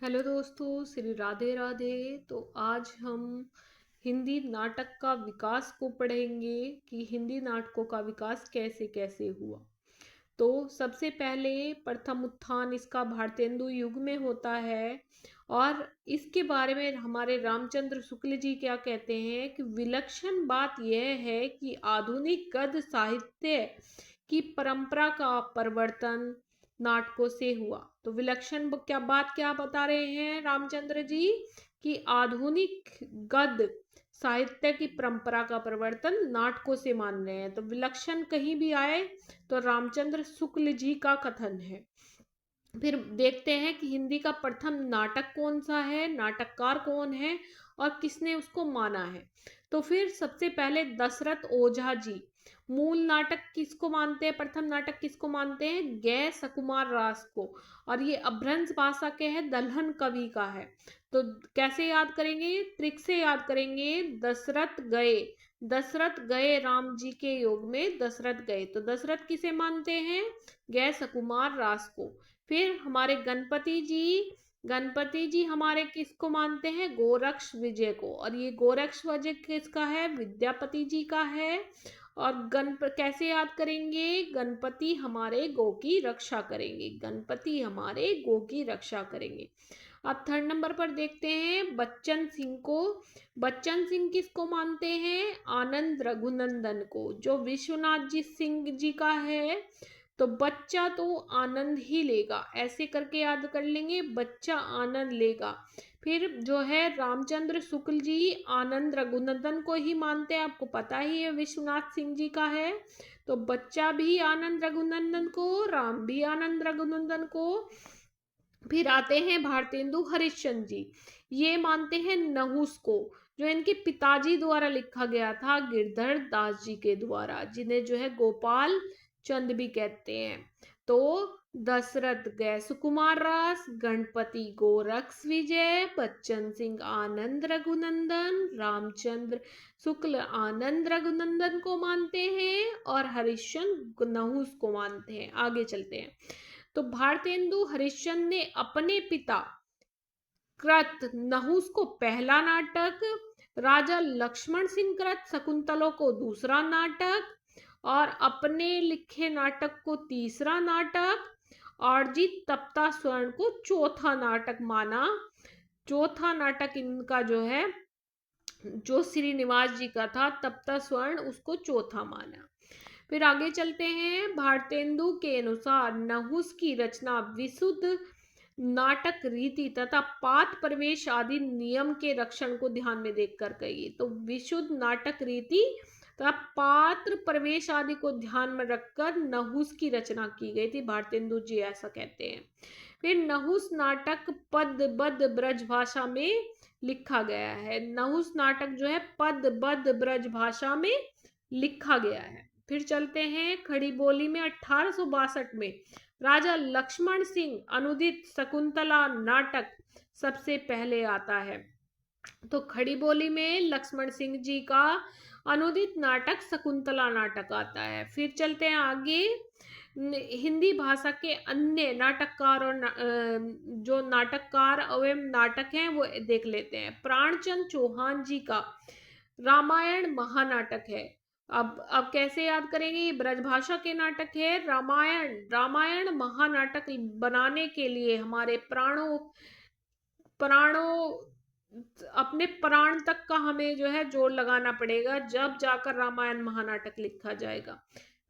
Hello दोस्तों, श्री राधे राधे। तो आज हम हिंदी नाटक का विकास को पढ़ेंगे कि हिंदी नाटकों का विकास कैसे कैसे हुआ। तो सबसे पहले प्रथम उत्थान इसका भारतेंदु युग में होता है। और इसके बारे में हमारे रामचंद्र शुक्ल जी क्या कहते हैं कि विलक्षण बात यह है कि आधुनिक गद्य साहित्य की परंपरा का परिवर्तन नाटकों से हुआ। तो विलक्षण क्या बता रहे हैं रामचंद्र जी कि आधुनिक गद्य साहित्य की परंपरा का परिवर्तन नाटकों से मान रहे हैं। तो विलक्षण कहीं भी आए तो रामचंद्र शुक्ल जी का कथन है। फिर देखते हैं कि हिंदी का प्रथम नाटक कौन सा है, नाटककार कौन है और किसने उसको माना है। तो फिर सबसे पहले दशरथ ओझा जी मूल नाटक किसको मानते हैं, प्रथम नाटक किसको मानते हैं, गै सकुमार रास को। और ये अभ्रंश भाषा के है, दलहन कवि का है। तो कैसे याद करेंगे, ट्रिक से याद करेंगे। दशरथ गए राम जी के योग में दशरथ गए, तो दशरथ किसे मानते हैं, गै सकुमार रास को। फिर हमारे गणपति जी हमारे किसको मानते हैं, गोरक्ष विजय को। और ये गोरक्ष विजय किसका है, विद्यापति जी का है। और कैसे याद करेंगे, गणपति हमारे गो की रक्षा करेंगे, गणपति हमारे गो की रक्षा करेंगे। अब थर्ड नंबर पर देखते हैं बच्चन सिंह को। बच्चन सिंह किसको मानते हैं, आनंद रघुनंदन को, जो विश्वनाथ जी सिंह जी का है। तो बच्चा तो आनंद ही लेगा, ऐसे करके याद कर लेंगे, बच्चा आनंद लेगा। फिर जो है रामचंद्र शुक्ल जी आनंद रघुनंदन को ही मानते हैं, आपको पता ही है विश्वनाथ सिंह जी का है। तो बच्चा भी आनंद रघुनंदन को, राम भी आनंद रघुनंदन को। फिर आते हैं भारतेंदु हरिश्चंद्र जी, ये मानते हैं नहुस को, जो इनके पिताजी द्वारा लिखा गया था गिरधर दास जी के द्वारा, जिन्हें जो है गोपाल चंद भी कहते हैं। तो दशरथ गै सुकुमार रास, गणपति गोरक्ष विजय, बच्चन सिंह आनंद रघुनंदन, रामचंद्र शुक्ल आनंद रघुनंदन को मानते हैं और हरिश्चंद्र नहुस को मानते हैं। आगे चलते हैं। तो भारतेंदु हरिश्चंद्र ने अपने पिता कृत नहुस को पहला नाटक, राजा लक्ष्मण सिंह कृत शकुंतला को दूसरा नाटक, और अपने लिखे नाटक को तीसरा नाटक, और जी तप्ता स्वर्ण को चौथा नाटक माना। चौथा नाटक इनका जो है, जो श्रीनिवास जी का था तप्ता स्वर्ण, उसको चौथा माना। फिर आगे चलते हैं। भारतेंदु के अनुसार नहुस की रचना विशुद्ध नाटक रीति तथा पाठ प्रवेश आदि नियम के रक्षण को ध्यान में देखकर कही। तो विशुद्ध नाटक रीति तथा पात्र प्रवेश आदि को ध्यान में रखकर नहुस की रचना की गई थी, भारतेंदु जी ऐसा कहते हैं। फिर नहुस नाटक पदबद्ध ब्रज भाषा में लिखा गया है। नहुस नाटक जो है पदबद्ध ब्रज भाषा में लिखा गया है। फिर चलते हैं खड़ी बोली में 1862 में राजा लक्ष्मण सिंह अनुदित शकुंतला नाटक सबसे पहले आता है। तो खड़ी बोली में लक्ष्मण सिंह जी का अनुदित नाटक शकुंतला नाटक आता है। फिर चलते हैं आगे। हिंदी भाषा के अन्य नाटककार और जो नाटककार एवं नाटक हैं वो देख लेते हैं। प्राणचंद चौहान जी का रामायण महानाटक है। अब कैसे याद करेंगे, ये ब्रजभाषा के नाटक है। रामायण महानाटक बनाने के लिए हमारे प्राणों अपने प्राण तक का हमें जो है जोर लगाना पड़ेगा, जब जाकर रामायण महानाटक लिखा जाएगा।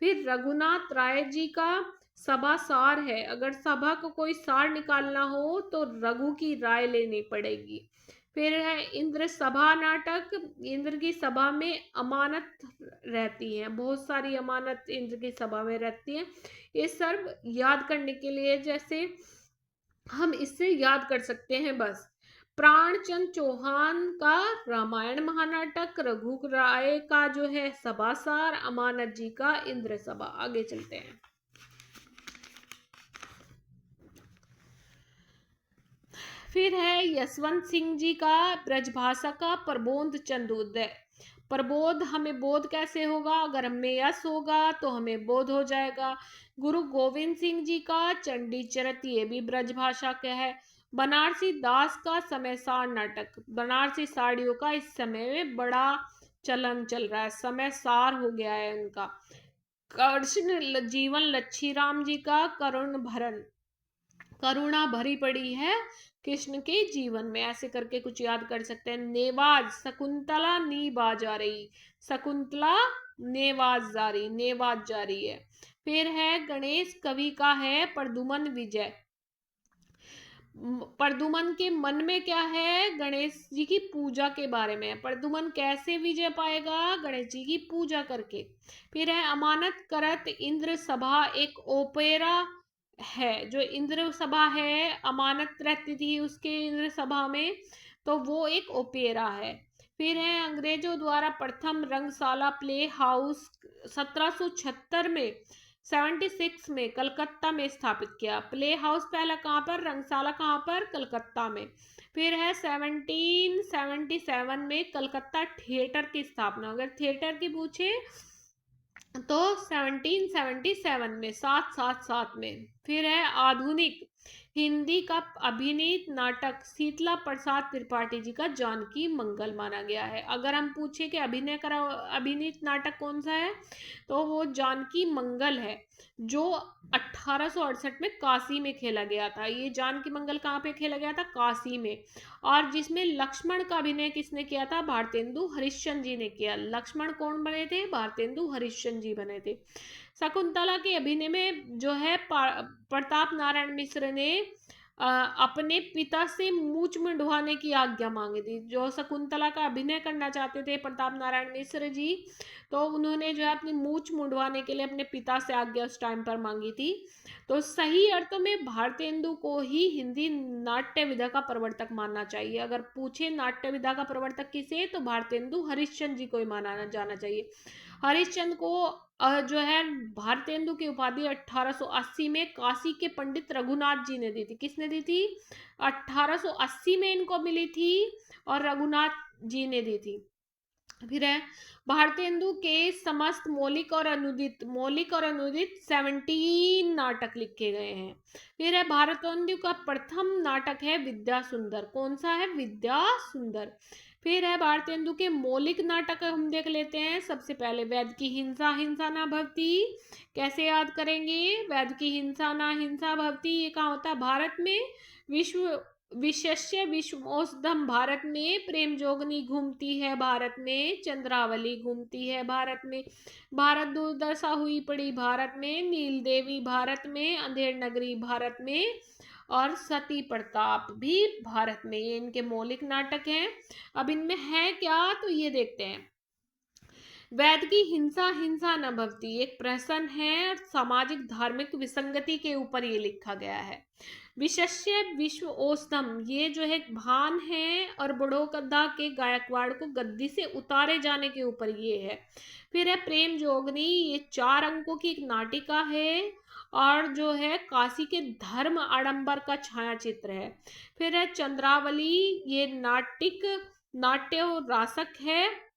फिर रघुनाथ राय जी का सभा सार है। अगर सभा को कोई सार निकालना हो तो रघु की राय लेनी पड़ेगी। फिर है इंद्र सभा नाटक। इंद्र की सभा में अमानत रहती है, बहुत सारी अमानत इंद्र की सभा में रहती है। ये सब याद करने के लिए जैसे हम इससे याद कर सकते हैं बस। प्राणचंद चौहान का रामायण महानाटक, रघु राय का जो है सभासार, अमानत जी का इंद्र सभा। आगे चलते हैं। फिर है यशवंत सिंह जी का ब्रजभाषा का प्रबोध चंदोदय। प्रबोध हमें बोध कैसे होगा, अगर हमें यश होगा तो हमें बोध हो जाएगा। गुरु गोविंद सिंह जी का चंडी चरित, ये भी ब्रजभाषा का है। बनारसी दास का समय सार नाटक, बनारसी साड़ियों का इस समय में बड़ा चलन चल रहा है, समय सार हो गया है उनका। कृष्ण जीवन लच्छीराम जी का करुणा भरी पड़ी है कृष्ण के जीवन में, ऐसे करके कुछ याद कर सकते हैं। नेवाज, शकुंतला नीबाज आ रही, शकुंतला नेवाज जारी है। फिर है गणेश कवि का है प्रदुमन विजय। प्रदुमन के मन में क्या है, गणेश जी की पूजा के बारे में। प्रदुमन कैसे विजय पाएगा, गणेश जी की पूजा करके। फिर है अमानत करत इंद्र सभा, एक ओपेरा है, जो इंद्र सभा है अमानत रहती थी उसके इंद्र सभा में, तो वो एक ओपेरा है। फिर है अंग्रेजों द्वारा प्रथम रंगशाला प्ले हाउस 1776 में 76 में कलकत्ता में स्थापित किया। प्ले हाउस पहला कहाँ पर, रंगशाला कहाँ पर, कलकत्ता में। फिर है 1777 में कलकत्ता थिएटर की स्थापना। अगर थिएटर की पूछे तो 1777 में, 777 में। फिर है आधुनिक हिंदी का अभिनीत नाटक शीतला प्रसाद त्रिपाठी जी का जानकी मंगल माना गया है। अगर हम पूछे कि अभिनीत नाटक कौन सा है, तो वो जानकी मंगल है, जो 1868 में काशी में खेला गया था। ये जानकी मंगल कहाँ पे खेला गया था, काशी में। और जिसमें लक्ष्मण का अभिनय किसने किया था, भारतेंदु हरिश्चंद्र जी ने किया। लक्ष्मण कौन बने थे, भारतेंदु हरिश्चंद्र जी बने थे। शकुंतला के अभिनय में जो है प्रताप नारायण मिश्र ने अपने पिता से मूंछ मुंडवाने की आज्ञा मांगी थी। जो शकुंतला का अभिनय करना चाहते थे प्रताप नारायण मिश्र जी, तो उन्होंने जो है अपनी मूंछ मुंडवाने के लिए अपने पिता से आज्ञा उस टाइम पर मांगी थी। तो सही अर्थों में भारतेंदु को ही हिंदी नाट्य विधा का प्रवर्तक मानना चाहिए। अगर पूछे नाट्य विधा का प्रवर्तक किसे, तो भारतेंदु हरिश्चंद्र जी को ही माना जाना चाहिए। हरिश्चंद्र को जो है भारतेंदु की उपाधि 1880 में काशी के पंडित रघुनाथ जी ने दी थी। किसने दी थी, 1880 में इनको मिली थी और रघुनाथ जी ने दी थी। फिर है भारतेंदु के समस्त मौलिक और अनुदित 17 नाटक लिखे गए हैं। फिर है भारतेंदु का प्रथम नाटक है विद्या सुंदर। कौन सा है, विद्या सुंदर। फिर है भारतेंदु के मौलिक नाटक हम देख लेते हैं। सबसे पहले वैद की हिंसा हिंसा ना भवती, कैसे याद करेंगे, वैद की हिंसा ना हिंसा भवती, ये कहाँ होता है, भारत में। विशेष्य विश्वोत्तम भारत में, प्रेम जोगनी घूमती है भारत में, चंद्रावली घूमती है भारत में, भारत दुर्दशा हुई पड़ी भारत में, नील देवी भारत में, अंधेर नगरी भारत में, और सती प्रताप भी भारत में। ये इनके मौलिक नाटक हैं। अब इनमें है क्या, तो ये देखते हैं। वैद की हिंसा हिंसा न भवती एक प्रहसन है और सामाजिक धार्मिक विसंगति के ऊपर ये लिखा गया है। विशेष्य विश्व ओस्तम, ये जो है भान है और बड़ौदा के गायकवाड़ को गद्दी से उतारे जाने के ऊपर ये है। फिर है प्रेम जोगनी, ये 4 अंकों की एक नाटिका है और जो है काशी के धर्म आडंबर का छाया चित्र है। फिर है चंद्रावली, ये नाट्य रासक है।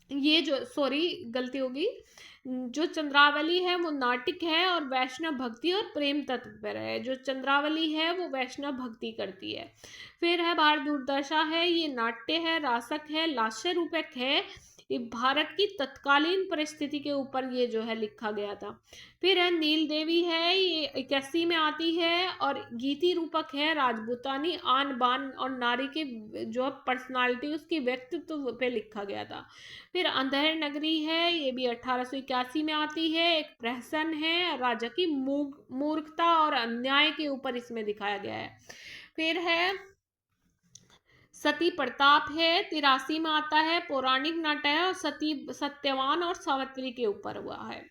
ये जो सॉरी गलती होगी, जो चंद्रावली है वो नाटिक है और वैष्णव भक्ति और प्रेम तत्व पर है। जो चंद्रावली है वो वैष्णव भक्ति करती है। फिर है भारत दुर्दशा है, ये नाट्य है, रासक है, लास्य रूपक है। ये भारत की तत्कालीन परिस्थिति के ऊपर ये जो है लिखा गया था। फिर है नील देवी है, ये 81 में आती है और गीति रूपक है, राजपूतानी आन बान और नारी के जो पर्सनालिटी उसकी व्यक्तित्व पे लिखा गया था। फिर अंधेर नगरी है, ये भी 1881 में आती है, एक प्रहसन है, राजा की मूर्खता और अन्याय के ऊपर इसमें दिखाया गया है। फिर है सती प्रताप है, 83 में आता है, पौराणिक नाटक है और सत्यवान और सावित्री के ऊपर हुआ है।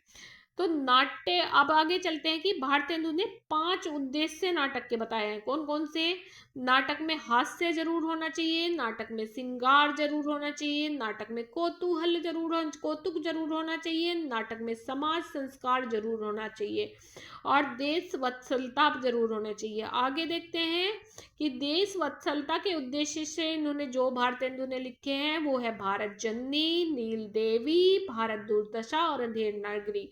तो नाट्य, अब आगे चलते हैं कि भारतेंदु ने 5 उद्देश्य नाटक के बताए हैं। कौन कौन से, नाटक में हास्य जरूर होना चाहिए, नाटक में श्रृंगार जरूर होना चाहिए, नाटक में कौतुक जरूर होना चाहिए, नाटक में समाज संस्कार जरूर होना चाहिए और देश वत्सलता जरूर होना चाहिए। आगे देखते हैं कि देश वत्सलता के उद्देश्य से इन्होंने जो भारतेंदु ने लिखे हैं वो है भारत जननी, नील देवी, भारत दुर्दशा और अंधेर नगरी।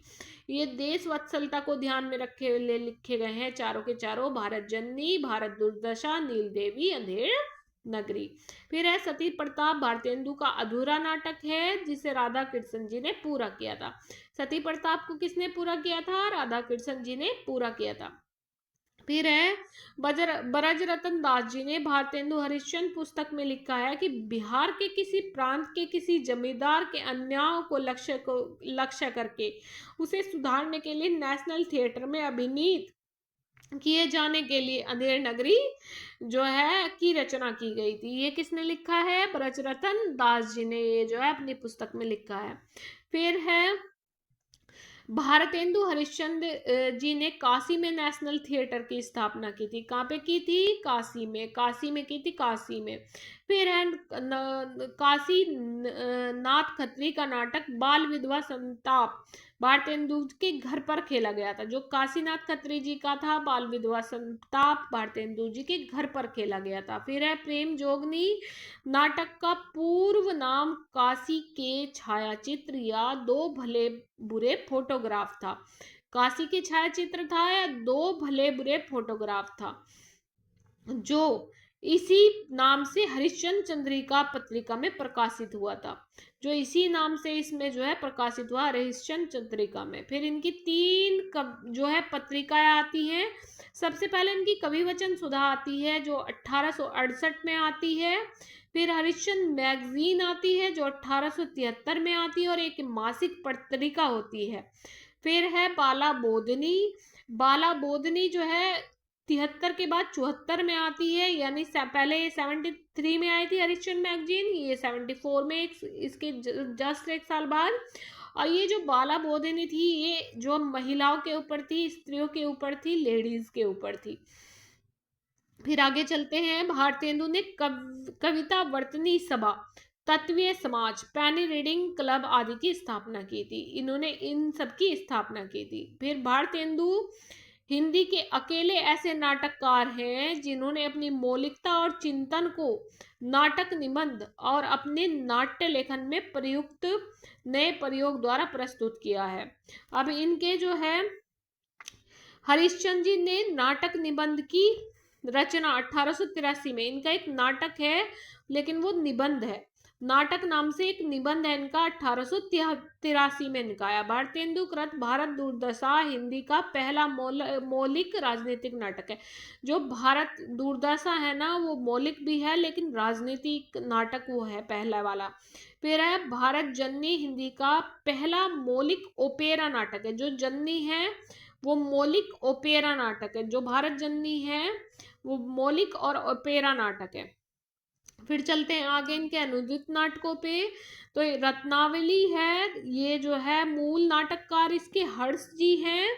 ये देश वत्सलता को ध्यान में रखे लिखे गए हैं चारों के चारों, भारत जननी, भारत दुर्दशा, नील देवी, अंधेर नगरी। फिर है सती प्रताप, भारतेंदु का अधूरा नाटक है जिसे राधा कृष्ण जी ने पूरा किया था। सती प्रताप को किसने पूरा किया था? राधा कृष्ण जी ने पूरा किया था। फिर है ब्रजरतन दास जी ने भारतेंदु हरिश्चंद्र पुस्तक में लिखा है कि बिहार के किसी प्रांत के किसी जमींदार के अन्याय को लक्ष्य करके उसे सुधारने के लिए नेशनल थिएटर में अभिनीत किए जाने के लिए अंधेर नगरी जो है की रचना की गई थी। ये किसने लिखा है? ब्रजरतन दास जी ने ये जो है अपनी पुस्तक में लिखा है। फिर है भारतेंदु हरिश्चंद्र जी ने काशी में नेशनल थिएटर की स्थापना की थी। कहाँ पे की थी? काशी में। काशी में की थी, काशी में। फिर है काशी नाथ खत्री का नाटक बाल विधवा संताप भारतेंदु के घर पर खेला गया था। जो काशीनाथ खत्री जी का था बाल विधवा संताप भारतेंदु जी के घर पर खेला गया था। फिर है प्रेम जोगनी नाटक का पूर्व नाम काशी के छायाचित्र या दो भले बुरे फोटोग्राफ था। काशी के छायाचित्र था या दो भले बुरे फोटोग्राफ था, जो इसी नाम से हरिश्चंद्र चंद्रिका पत्रिका में प्रकाशित हुआ था। जो इसी नाम से इसमें जो है प्रकाशित हुआ हरिश्चंद्र चंद्रिका में। फिर इनकी 3 जो है पत्रिकाएं आती हैं। सबसे पहले इनकी कवि वचन सुधा आती है जो 1868 में आती है। फिर हरिश्चंद्र मैगजीन आती है जो 1873 में आती है और एक मासिक पत्रिका होती है। फिर है बाला बोधनी। बाला बोधनी जो है 73 के बाद 74 में आती है, यानी पहले 73 में आई थी हरिश्चंद्र मैगजीन, ये 74 में इसके जस्ट एक साल बाद। और ये जो बाला बोधिनी थी ये जो महिलाओं के ऊपर थी, स्त्रियों के ऊपर थी, लेडीज के ऊपर थी। फिर आगे चलते हैं। भारतेंदु ने कविता वर्तनी सभा, तत्वीय समाज, पैनी रीडिंग क्लब आदि की स्थापना की थी। इन्होंने इन सब की स्थापना की थी। फिर भारतेंदु हिंदी के अकेले ऐसे नाटककार हैं जिन्होंने अपनी मौलिकता और चिंतन को नाटक निबंध और अपने नाट्य लेखन में प्रयुक्त नए प्रयोग द्वारा प्रस्तुत किया है। अब इनके जो है हरिश्चंद्र जी ने नाटक निबंध की रचना 1883 में, इनका एक नाटक है लेकिन वो निबंध है, नाटक नाम से एक निबंध है इनका 1883 में निकाया। भारतेंदु कृत भारत दुर्दशा हिंदी का पहला मौलिक राजनीतिक नाटक है। जो भारत दुर्दशा है ना वो मौलिक भी है लेकिन राजनीतिक नाटक वो है पहला वाला। फिर है भारत जननी हिंदी का पहला मौलिक ओपेरा नाटक है। जो जननी है वो मौलिक ओपेरा नाटक है, जो भारत जननी है वो मौलिक और ओपेरा नाटक है। फिर चलते हैं आगे इनके अनुदित नाटकों पे। तो रत्नावली है, ये जो है मूल नाटककार इसके हर्ष जी हैं,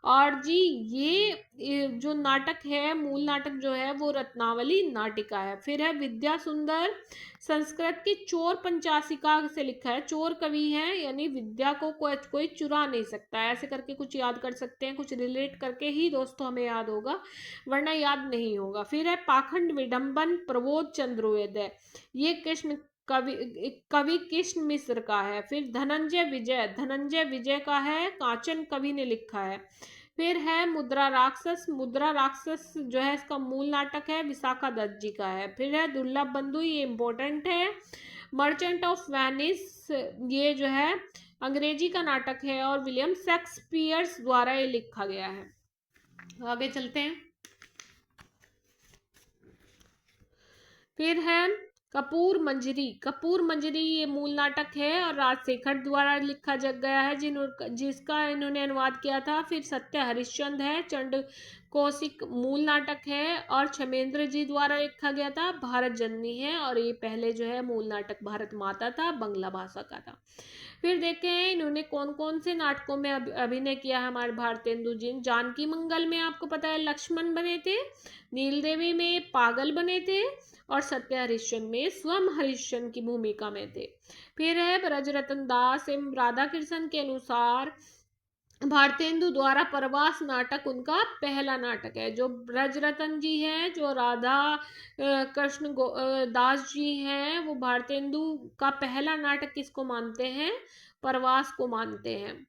और जी ये जो नाटक है मूल नाटक जो है वो रत्नावली नाटिका है। फिर है विद्या सुंदर, संस्कृत की चोर पंचाशिका से लिखा है। चोर कवि हैं यानी विद्या को कोई चुरा नहीं सकता है, ऐसे करके कुछ याद कर सकते हैं, कुछ रिलेट करके ही दोस्तों हमें याद होगा वरना याद नहीं होगा। फिर है पाखंड विडंबन प्रबोध चंद्रोदय, ये कृष्ण कवि कृष्ण मिश्र का है। फिर धनंजय विजय का है, कांचन कवि ने लिखा है। फिर है मुद्रा राक्षस जो है इसका मूल नाटक है, विशाखा दत्त जी का है। फिर है दुर्लभ बंधु, ये इंपॉर्टेंट है। मर्चेंट ऑफ वेनिस ये जो है अंग्रेजी का नाटक है और विलियम शेक्सपियर द्वारा ये लिखा गया है। आगे चलते हैं। फिर है कपूर मंजरी ये मूल नाटक है और राजशेखर द्वारा लिखा गया है जिसका इन्होंने अनुवाद किया था। फिर सत्य हरिश्चंद्र है, चंड कौशिक मूल नाटक है और क्षमेंद्र जी द्वारा लिखा गया था। भारत जननी है और ये पहले जो है मूल नाटक भारत माता था, बंगला भाषा का था। फिर देखें इन्होंने कौन कौन से नाटकों में अभिनय किया है हमारे भारतेंदु जी। जानकी मंगल में आपको पता है लक्ष्मण बने थे, नील देवी में पागल बने थे और सत्य हरिश्चंद्र में स्वयं हरिश्चंद्र की भूमिका में थे। फिर है ब्रजरतन दास एवं राधा कृष्ण के अनुसार भारतेंदु द्वारा प्रवास नाटक उनका पहला नाटक है। जो ब्रजरतन जी हैं, जो राधा कृष्ण दास जी हैं, वो भारतेंदु का पहला नाटक किसको मानते हैं? प्रवास को मानते हैं।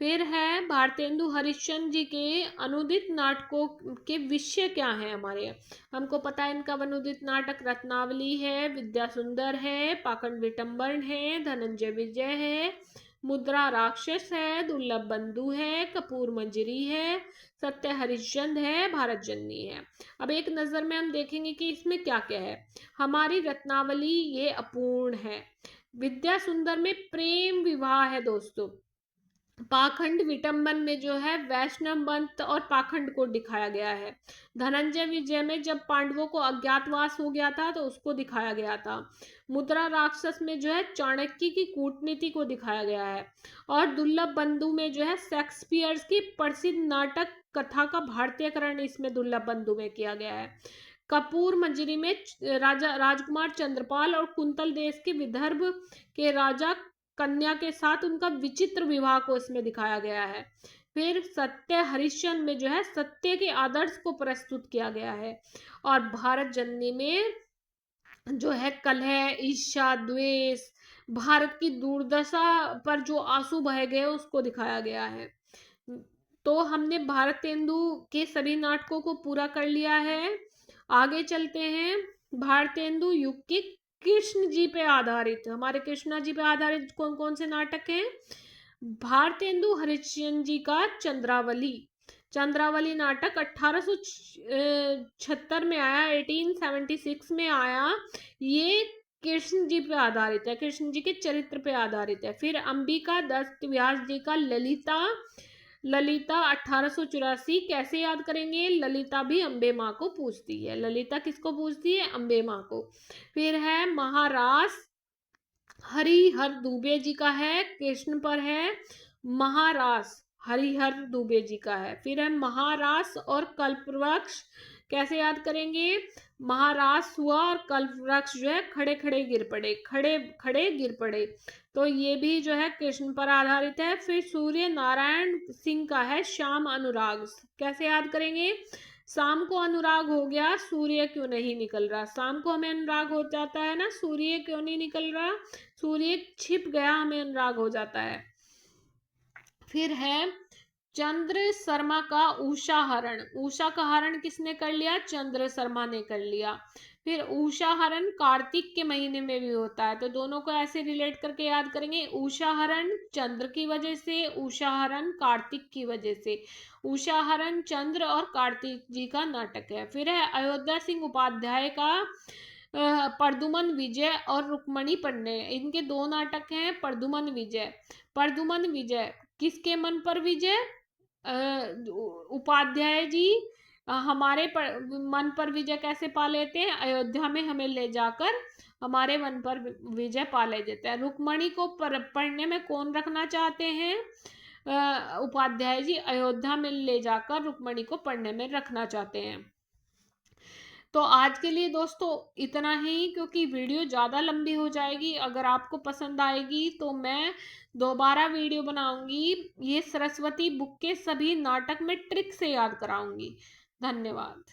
फिर है भारतेंदु हरिश्चंद्र जी के अनुदित नाटकों के विषय क्या है हमारे? हमको पता है इनका अनुदित नाटक रत्नावली है, विद्या सुंदर है, पाखंड विटंबन है, धनंजय विजय है, मुद्रा राक्षस है, दुर्लभ बंधु है, कपूर मंजरी है, सत्य हरिश्चंद्र है, भारत जननी है। अब एक नजर में हम देखेंगे कि इसमें क्या क्या है। हमारी रत्नावली ये अपूर्ण है। विद्या सुंदर में प्रेम विवाह है दोस्तों। पाखंड विटंबन में जो है वैष्णव पंथ और पाखंड को दिखाया गया है। धनंजय विजय में जब पांडवों को अज्ञातवास हो गया था तो उसको दिखाया गया था। मुद्रा राक्षस में जो है चाणक्य की कूटनीति को दिखाया गया है। और दुर्लभ बंधु में जो है शेक्सपियर की प्रसिद्ध नाटक कथा का भारतीयकरण इसमें दुर्लभ बंधु में किया गया है। कपूर मंजरी में राजा राजकुमार चंद्रपाल और कुंतल देश के विदर्भ के राजा कन्या के साथ उनका विचित्र विवाह को इसमें दिखाया गया है। फिर सत्य हरिश्चंद्र में जो है सत्य के आदर्श को प्रस्तुत किया गया है। और भारत जननी में जो है कलह, ईर्ष्या, द्वेष, भारत की दुर्दशा पर जो आंसू बह गए उसको दिखाया गया है। तो हमने भारतेंदु के सभी नाटकों को पूरा कर लिया है। आगे चलते हैं। भारतेंदु युग के कृष्ण जी पे आधारित, हमारे कृष्णा जी पे आधारित कौन कौन से नाटक हैं? भारतेंदु हरिश्चंद्र जी का चंद्रावली। चंद्रावली नाटक 1876 में आया, 1876 में आया। ये कृष्ण जी पे आधारित है, कृष्ण जी के चरित्र पे आधारित है। फिर अंबिका दत्त व्यास जी का ललिता। ललिता 1884। कैसे याद करेंगे? ललिता भी अम्बे माँ को पूजती है। ललिता किसको पूजती है? अम्बे माँ को। फिर है महारास, हरिहर दुबे जी का है, कृष्ण पर है। महारास हरिहर दुबे जी का है। फिर है महारास और कल्पवृक्ष। कैसे याद करेंगे? महारास हुआ और कल्पवृक्ष जो है खड़े खड़े गिर पड़े, खड़े खड़े गिर पड़े। तो ये भी जो है कृष्ण पर आधारित है। फिर सूर्य नारायण सिंह का है श्याम अनुराग। कैसे याद करेंगे? शाम को अनुराग हो गया, सूर्य क्यों नहीं निकल रहा? शाम को हमें अनुराग हो जाता है ना, सूर्य क्यों नहीं निकल रहा? सूर्य छिप गया, हमें अनुराग हो जाता है। फिर है चंद्र शर्मा का उषा हरण। उषा का हरण किसने कर लिया? चंद्र शर्मा ने कर लिया। फिर उषा हरण कार्तिक के महीने में भी होता है, तो दोनों को ऐसे रिलेट करके याद करेंगे। उषा हरण चंद्र की वजह से, उषा हरण कार्तिक की वजह से। उषा हरण चंद्र और कार्तिक जी का नाटक है। फिर है अयोध्या सिंह उपाध्याय का प्रदुमन विजय और रुक्मणी पंडे। इनके दो नाटक हैं। प्रदुमन विजय। प्रदुमन विजय किसके मन पर विजय? उपाध्याय जी हमारे मन पर विजय कैसे पा लेते हैं? अयोध्या में हमें ले जाकर हमारे मन पर विजय पा ले देते हैं। रुक्मणी को पढ़ने में कौन रखना चाहते हैं? उपाध्याय जी अयोध्या में ले जाकर रुक्मणी को पढ़ने में रखना चाहते हैं। तो आज के लिए दोस्तों इतना ही, क्योंकि वीडियो ज़्यादा लंबी हो जाएगी। अगर आपको पसंद आएगी तो मैं दोबारा वीडियो बनाऊंगी। ये सरस्वती बुक के सभी नाटक में ट्रिक से याद कराऊंगी। धन्यवाद।